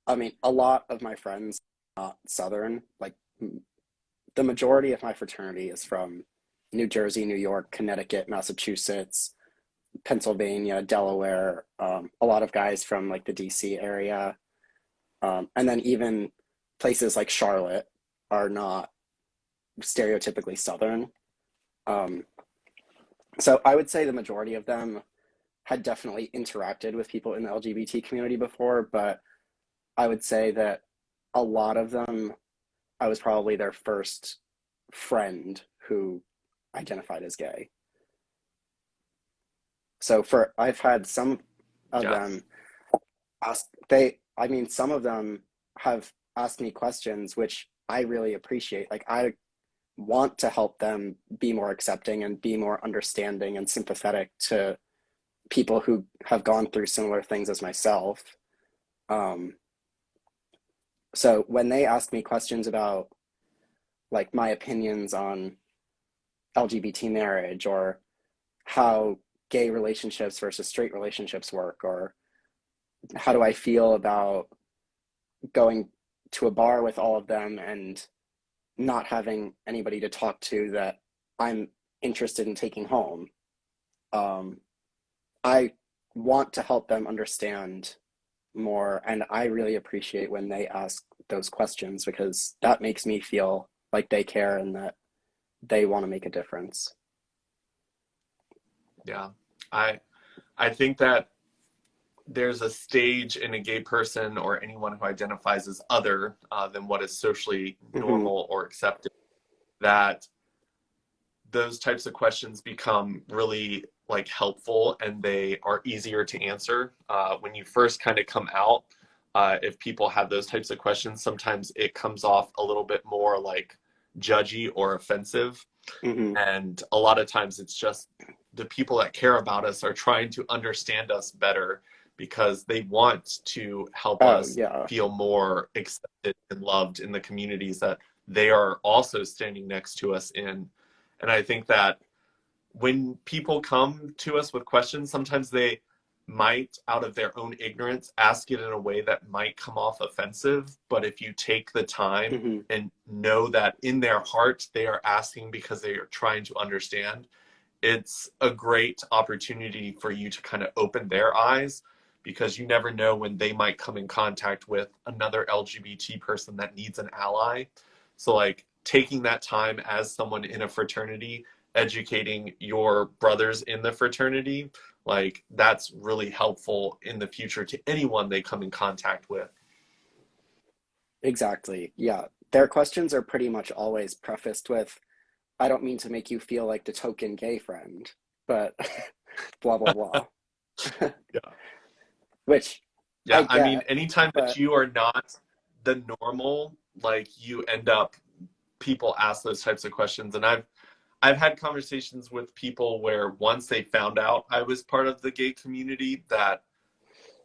I mean, a lot of my friends are not Southern. Like the majority of my fraternity is from New Jersey, New York, Connecticut, Massachusetts, Pennsylvania, Delaware. A lot of guys from like the DC area, and then even places like Charlotte are not stereotypically Southern. Um, so I would say the majority of them had definitely interacted with people in the LGBT community before, but I would say that a lot of them, I was probably their first friend who identified as gay. So I've had some of Yeah, them I mean, some of them have asked me questions, which I really appreciate. Like, I want to help them be more accepting and be more understanding and sympathetic to people who have gone through similar things as myself. Um, so when they ask me questions about like my opinions on LGBT marriage or how gay relationships versus straight relationships work, or how do I feel about going to a bar with all of them and not having anybody to talk to that I'm interested in taking home. Um, I want to help them understand more, and I really appreciate when they ask those questions because that makes me feel like they care and that they want to make a difference. Yeah. I I think that there's a stage in a gay person or anyone who identifies as other than what is socially Hmm. normal or accepted, that those types of questions become really like helpful and they are easier to answer when you first kind of come out. If people have those types of questions, sometimes it comes off a little bit more like judgy or offensive. Hmm. And a lot of times it's just the people that care about us are trying to understand us better because they want to help Oh, us yeah. feel more accepted and loved in the communities that they are also standing next to us in. And I think that when people come to us with questions, sometimes they might, out of their own ignorance, ask it in a way that might come off offensive. But if you take the time Hmm. and know that in their heart they are asking because they are trying to understand, it's a great opportunity for you to kind of open their eyes because you never know when they might come in contact with another LGBT person that needs an ally. So, like, taking that time as someone in a fraternity, educating your brothers in the fraternity, like, that's really helpful in the future to anyone they come in contact with. Exactly. Yeah. Their questions are pretty much always prefaced with, I don't mean to make you feel like the token gay friend, but blah, blah, blah. Yeah. Which I Yeah. I mean, get, anytime that but you are not the normal, like, you end up people ask those types of questions. And I've had conversations with people where once they found out I was part of the gay community, that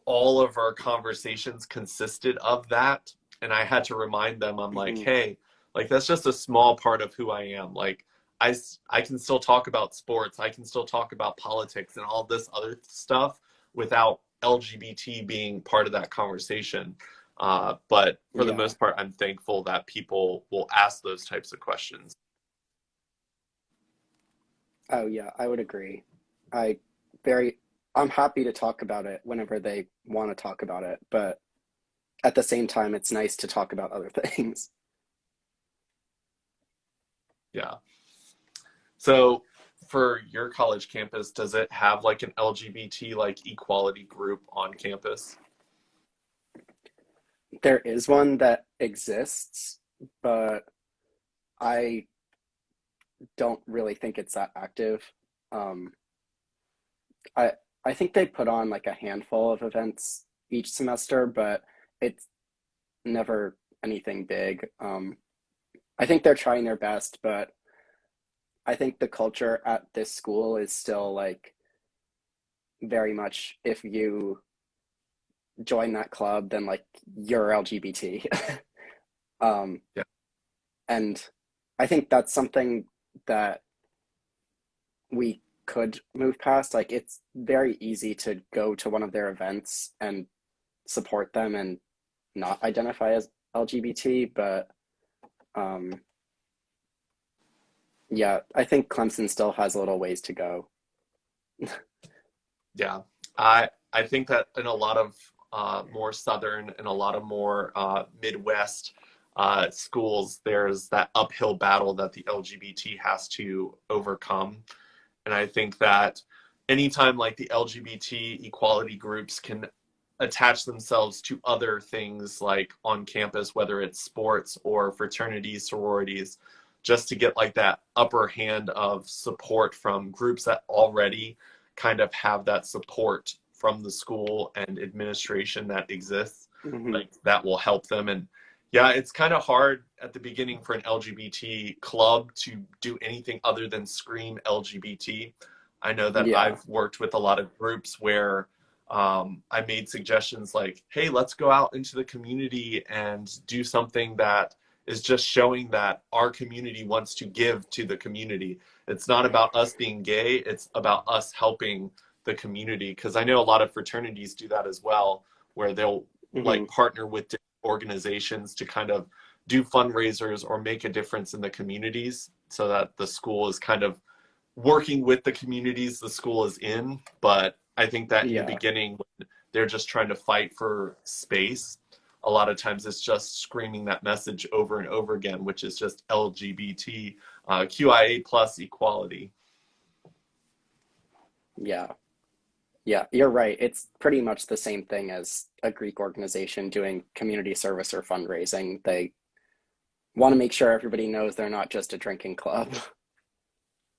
all of our conversations consisted of that. And I had to remind them, I'm like, mhm, hey, like, that's just a small part of who I am. Like, I can still talk about sports, I can still talk about politics and all this other stuff without LGBT being part of that conversation. But for the yeah. most part, I'm thankful that people will ask those types of questions. Oh, yeah, I would agree. I very, I'm happy to talk about it whenever they want to talk about it, but at the same time, it's nice to talk about other things. Yeah. So for your college campus, does it have like an LGBT like equality group on campus? There is one that exists, but I don't really think it's that active. Um, I I think they put on like a handful of events each semester, but it's never anything big. I think they're trying their best, but I think the culture at this school is still like very much if you join that club, then like you're LGBT. um, Yeah. and I think that's something that we could move past. Like it's very easy to go to one of their events and support them and not identify as LGBT, but um, yeah, I think Clemson still has a little ways to go. Yeah. I think that in a lot of more southern and a lot of more Midwest schools, there's that uphill battle that the LGBT has to overcome. And I think that anytime like the LGBT equality groups can attach themselves to other things like on campus, whether it's sports or fraternities, sororities, just to get like that upper hand of support from groups that already kind of have that support from the school and administration that exists, Hmm. like that will help them. And yeah, it's kind of hard at the beginning for an LGBT club to do anything other than scream LGBT. I know that Yeah. I've worked with a lot of groups where I made suggestions like, hey, let's go out into the community and do something that is just showing that our community wants to give to the community. It's not about us being gay, it's about us helping the community. Because I know a lot of fraternities do that as well, where they'll Hmm. like partner with different organizations to kind of do fundraisers or make a difference in the communities so that the school is kind of working with the communities the school is in. But I think that in the Yeah. beginning, when they're just trying to fight for space, a lot of times it's just screaming that message over and over again, which is just LGBT, QIA plus equality. Yeah. Yeah, you're right. It's pretty much the same thing as a Greek organization doing community service or fundraising. They want to make sure everybody knows they're not just a drinking club.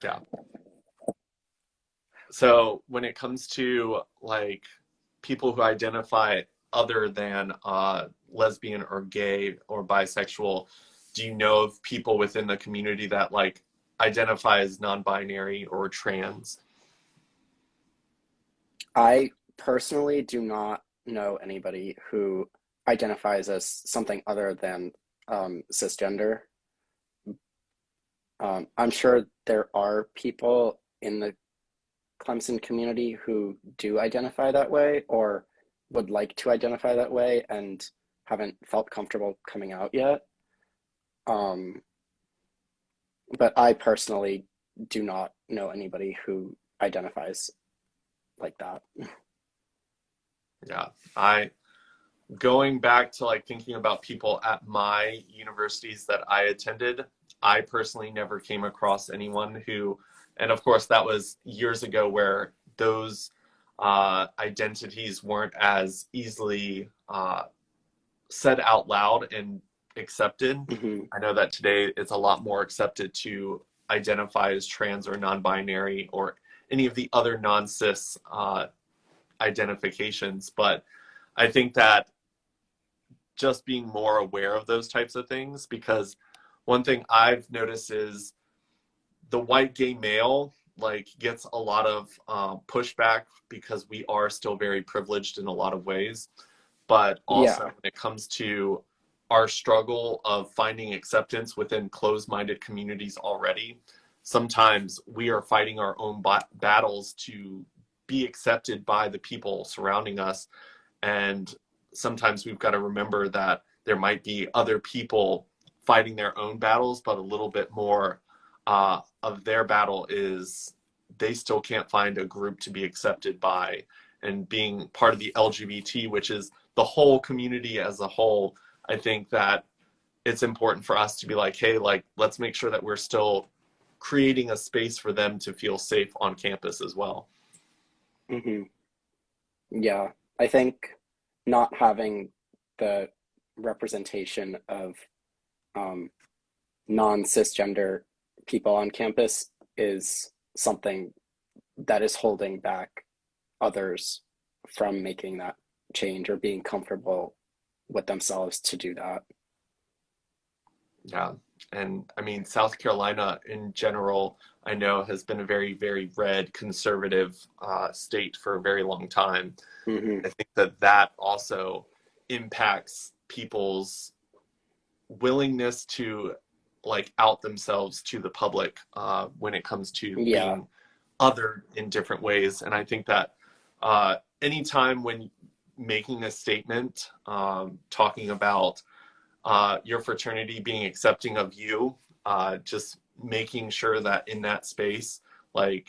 Yeah. So when it comes to like people who identify other than lesbian or gay or bisexual, do you know of people within the community that like identify as non-binary or trans? I personally do not know anybody who identifies as something other than cisgender. I'm sure there are people in the Clemson community who do identify that way or would like to identify that way and haven't felt comfortable coming out yet. Um, but I personally do not know anybody who identifies like that. Yeah. I going back to like thinking about people at my universities that I attended, I personally never came across anyone who, and of course that was years ago where those identities weren't as easily said out loud and accepted. Hmm. I know that today it's a lot more accepted to identify as trans or non-binary or any of the other non-cis identifications, but I think that just being more aware of those types of things, because one thing I've noticed is the white gay male like gets a lot of pushback because we are still very privileged in a lot of ways, but also Yeah. when it comes to our struggle of finding acceptance within closed-minded communities already, sometimes we are fighting our own battles to be accepted by the people surrounding us, and sometimes we've got to remember that there might be other people fighting their own battles, but a little bit more of their battle is they still can't find a group to be accepted by. And being part of the LGBT, which is the whole community as a whole, I think that it's important for us to be like, hey, like, let's make sure that we're still creating a space for them to feel safe on campus as well. Hmm. Yeah. I think not having the representation of um, non-cisgender people on campus is something that is holding back others from making that change or being comfortable with themselves to do that. Yeah. And I mean, South Carolina in general, I know has been a very, very red conservative state for a very long time. Hmm. I think that that also impacts people's willingness to like out themselves to the public when it comes to Yeah. being other in different ways. And I think that anytime when making a statement, talking about your fraternity being accepting of you, just making sure that in that space, like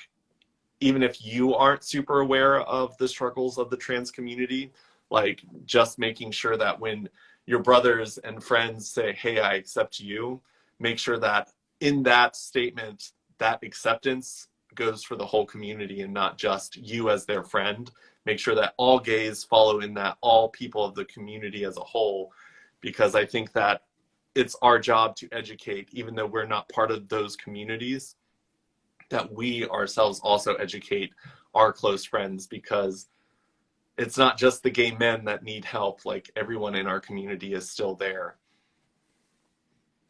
even if you aren't super aware of the struggles of the trans community, like just making sure that when your brothers and friends say, hey, I accept you, make sure that in that statement, that acceptance goes for the whole community and not just you as their friend. Make sure that all gays follow in that, all people of the community as a whole, because I think that it's our job to educate, even though we're not part of those communities, that we ourselves also educate our close friends, because it's not just the gay men that need help. Like everyone in our community is still there.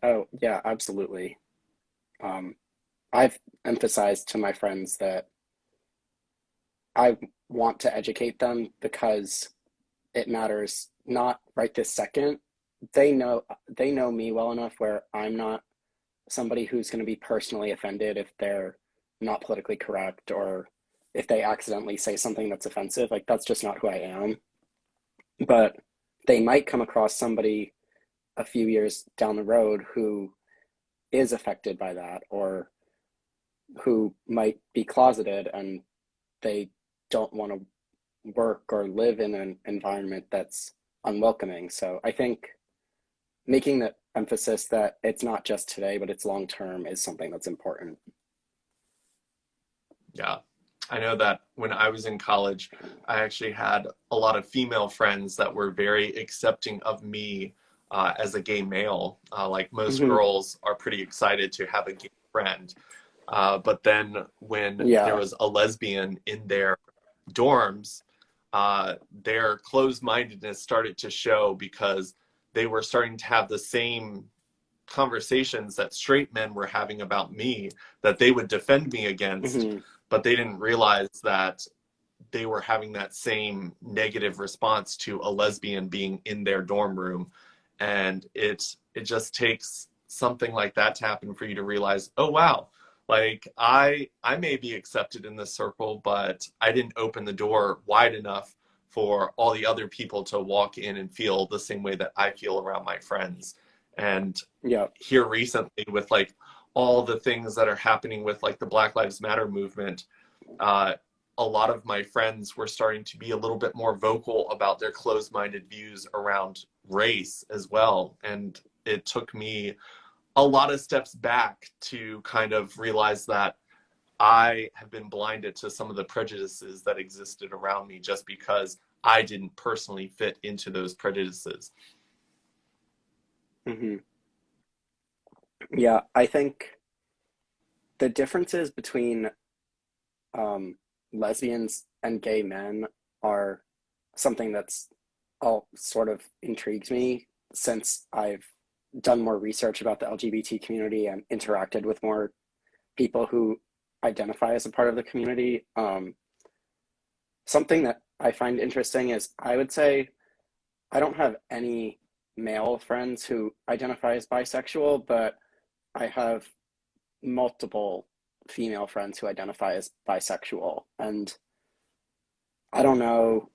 Oh, yeah, absolutely. Um, I've emphasized to my friends that I want to educate them because it matters not right this second. They know me well enough where I'm not somebody who's going to be personally offended if they're not politically correct or if they accidentally say something that's offensive. Like that's just not who I am. But they might come across somebody a few years down the road who is affected by that or who might be closeted and they don't want to work or live in an environment that's unwelcoming. So I think making the emphasis that it's not just today, but it's long term is something that's important. Yeah. I know that when I was in college, I actually had a lot of female friends that were very accepting of me as a gay male. Like most Hmm. girls are pretty excited to have a gay friend. But then when there Yeah. was a lesbian in their dorms, their closed-mindedness started to show because they were starting to have the same conversations that straight men were having about me that they would defend me against, Hmm. but they didn't realize that they were having that same negative response to a lesbian being in their dorm room. And it just takes something like that to happen for you to realize, oh wow, like I may be accepted in this circle, but I didn't open the door wide enough for all the other people to walk in and feel the same way that I feel around my friends. And Yeah. here recently with like all the things that are happening with like the Black Lives Matter movement, uh, a lot of my friends were starting to be a little bit more vocal about their closed-minded views around race as well. And it took me a lot of steps back to kind of realize that I have been blinded to some of the prejudices that existed around me just because I didn't personally fit into those prejudices. Hmm. Yeah. I think the differences between um, lesbians and gay men are something that's all sort of intrigues me since I've done more research about the LGBT community and interacted with more people who identify as a part of the community. Something that I find interesting is I would say I don't have any male friends who identify as bisexual, but I have multiple female friends who identify as bisexual. And I don't know,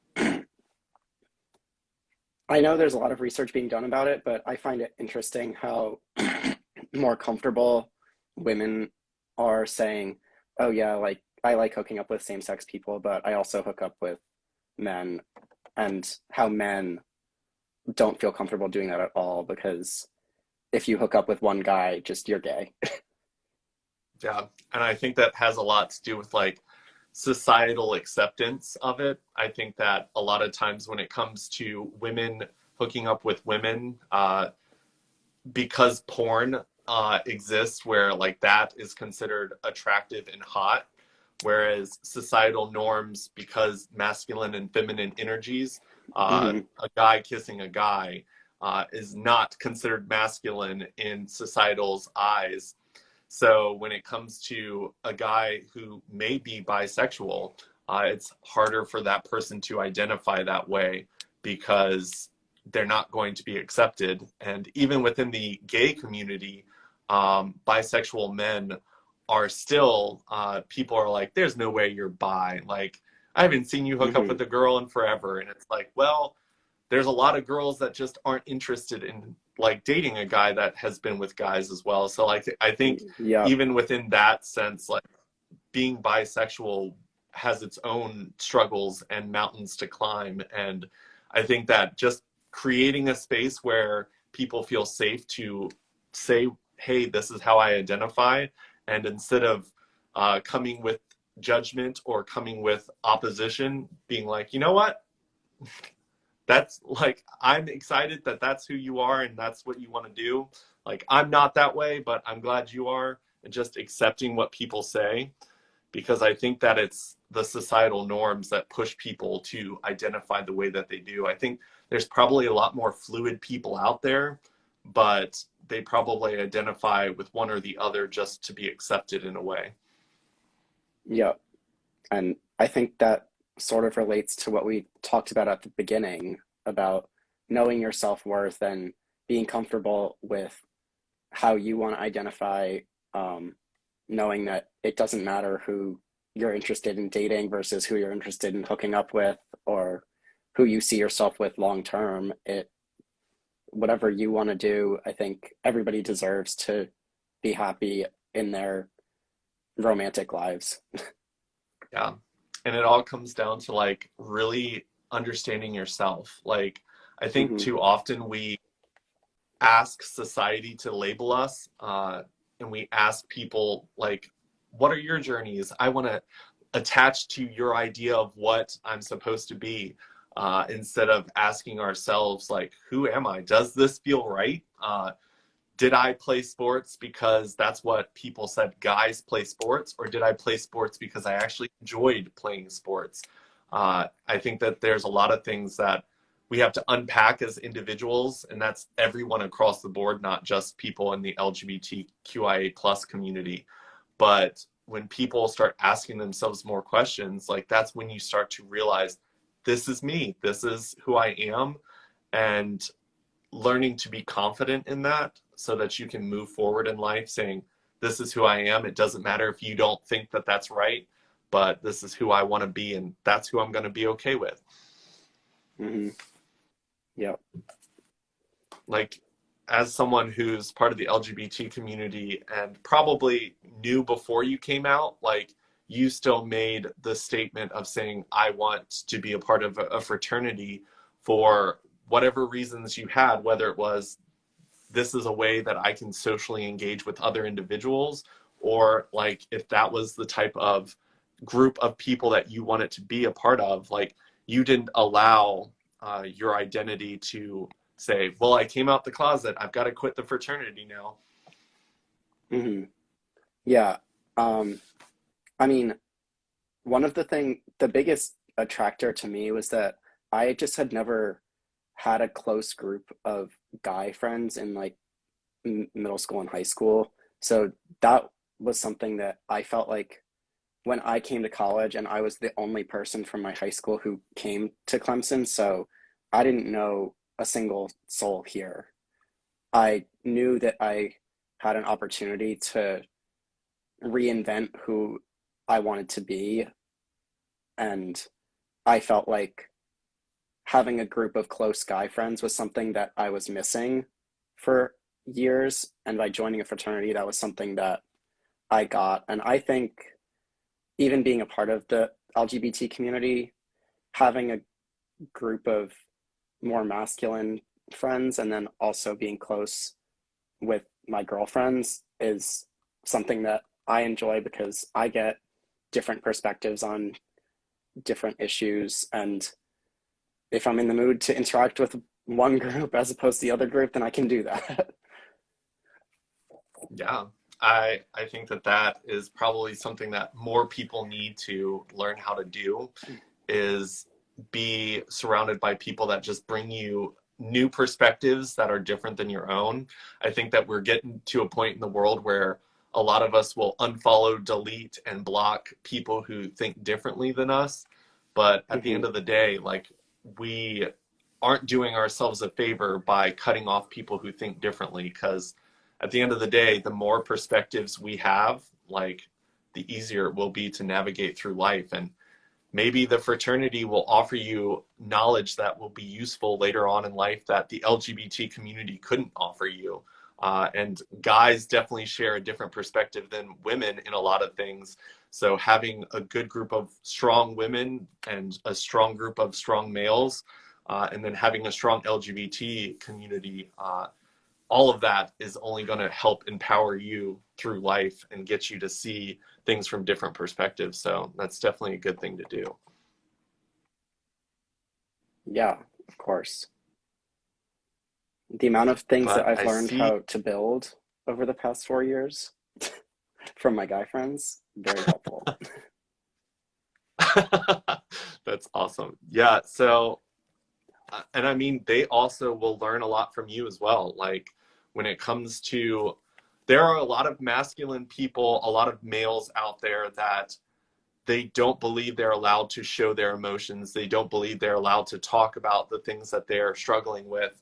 I know there's a lot of research being done about it, but I find it interesting how more comfortable women are saying, oh, yeah, like I like hooking up with same sex people, but I also hook up with men, and how men don't feel comfortable doing that at all because if you hook up with one guy, just you're gay. Yeah. And I think that has a lot to do with like societal acceptance of it. I think that a lot of times when it comes to women hooking up with women, because porn exists where like that is considered attractive and hot, whereas societal norms, because masculine and feminine energies, Hmm. a guy kissing a guy is not considered masculine in societal's eyes. So when it comes to a guy who may be bisexual, it's harder for that person to identify that way because they're not going to be accepted. And even within the gay community, bisexual men are still, people are like, there's no way you're bi. Like, I haven't seen you hook up Hmm. with a girl in forever. And it's like, well, there's a lot of girls that just aren't interested in like dating a guy that has been with guys as well. So like I think Yeah. even within that sense, like being bisexual has its own struggles and mountains to climb. And I think that just creating a space where people feel safe to say, hey, this is how I identify. And instead of coming with judgment or coming with opposition, being like, you know what? That's like, I'm excited that that's who you are and that's what you want to do. Like, I'm not that way, but I'm glad you are. And just accepting what people say, because I think that it's the societal norms that push people to identify the way that they do. I think there's probably a lot more fluid people out there, but they probably identify with one or the other just to be accepted in a way. Yeah. And I think that sort of relates to what we talked about at the beginning about knowing your self-worth and being comfortable with how you want to identify, um, knowing that it doesn't matter who you're interested in dating versus who you're interested in hooking up with or who you see yourself with long term. It whatever you want to do, I think everybody deserves to be happy in their romantic lives. Yeah. And it all comes down to like really understanding yourself. Like, I think Hmm. too often we ask society to label us, and we ask people like, what are your journeys? I want to attach to your idea of what I'm supposed to be, instead of asking ourselves like, who am I? Does this feel right? Did I play sports because that's what people said guys play sports, or did I play sports because I actually enjoyed playing sports? I think that there's a lot of things that we have to unpack as individuals, and that's everyone across the board, not just people in the LGBTQIA plus community. But when people start asking themselves more questions, like that's when you start to realize this is me, this is who I am, and learning to be confident in that so that you can move forward in life saying, this is who I am. It doesn't matter if you don't think that that's right, but this is who I want to be, and that's who I'm going to be okay with. Hmm. Yep. Like, as someone who's part of the LGBT community and probably knew before you came out, like, you still made the statement of saying, I want to be a part of a fraternity for whatever reasons you had, whether it was this is a way that I can socially engage with other individuals, or like if that was the type of group of people that you wanted to be a part of, like you didn't allow your identity to say, well, I came out the closet, I've got to quit the fraternity now. Hmm. Yeah. Um, I mean, the biggest attractor to me was that I just had never had a close group of guy friends in like middle school and high school. So that was something that I felt like when I came to college, and I was the only person from my high school who came to Clemson. So I didn't know a single soul here. I knew that I had an opportunity to reinvent who I wanted to be. And I felt like having a group of close guy friends was something that I was missing for years. And by joining a fraternity, that was something that I got. And I think even being a part of the LGBT community, having a group of more masculine friends and then also being close with my girlfriends is something that I enjoy because I get different perspectives on different issues. And if I'm in the mood to interact with one group as opposed to the other group, then I can do that. Yeah, I think that that is probably something that more people need to learn how to do, is be surrounded by people that just bring you new perspectives that are different than your own. I think that we're getting to a point in the world where a lot of us will unfollow, delete, and block people who think differently than us. But at the end Hmm. of the day, like, we aren't doing ourselves a favor by cutting off people who think differently, because at the end of the day, the more perspectives we have, like, the easier it will be to navigate through life. And maybe the fraternity will offer you knowledge that will be useful later on in life that the LGBT community couldn't offer you. And guys definitely share a different perspective than women in a lot of things. So having a good group of strong women and a strong group of strong males, and then having a strong LGBT community, all of that is only going to help empower you through life and get you to see things from different perspectives. So that's definitely a good thing to do. Yeah, of course. The amount of things that But I've I learned see. how to build over the past 4 years from my guy friends, very helpful. That's awesome. Yeah. So, and I mean, they also will learn a lot from you as well. Like, when it comes to, there are a lot of masculine people, a lot of males out there that they don't believe they're allowed to show their emotions. They don't believe they're allowed to talk about the things that they're struggling with.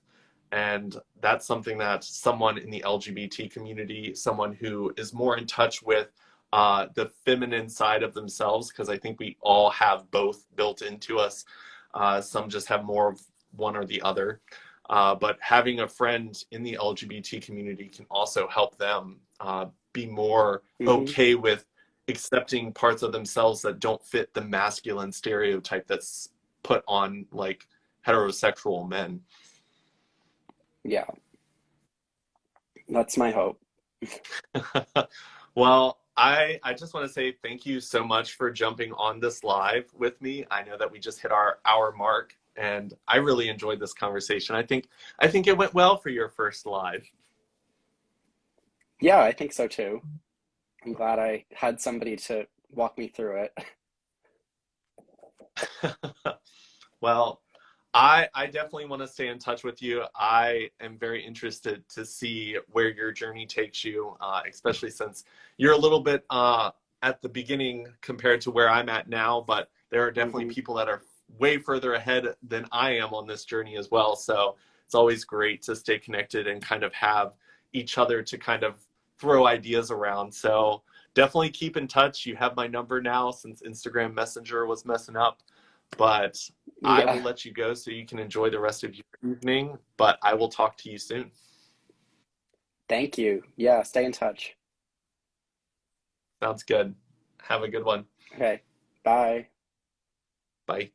And that's something that someone in the LGBT community, someone who is more in touch with the feminine side of themselves, because I think we all have both built into us. Some just have more of one or the other. But having a friend in the LGBT community can also help them be more Hmm. okay with accepting parts of themselves that don't fit the masculine stereotype that's put on like heterosexual men. Yeah, that's my hope. Well, I just want to say thank you so much for jumping on this live with me. I know that we just hit our hour mark, and I really enjoyed this conversation. I think it went well for your first live. Yeah, I think so too. I'm glad I had somebody to walk me through it. Well, I definitely want to stay in touch with you. I am very interested to see where your journey takes you, especially since you're a little bit at the beginning compared to where I'm at now. But there are definitely Hmm. people that are way further ahead than I am on this journey as well. So it's always great to stay connected and kind of have each other to kind of throw ideas around. So definitely keep in touch. You have my number now since Instagram Messenger was messing up. But I will Yeah, let you go so you can enjoy the rest of your evening, but I will talk to you soon. thank you. Yeah, stay in touch. Sounds good. Have a good one. Okay, bye. Bye.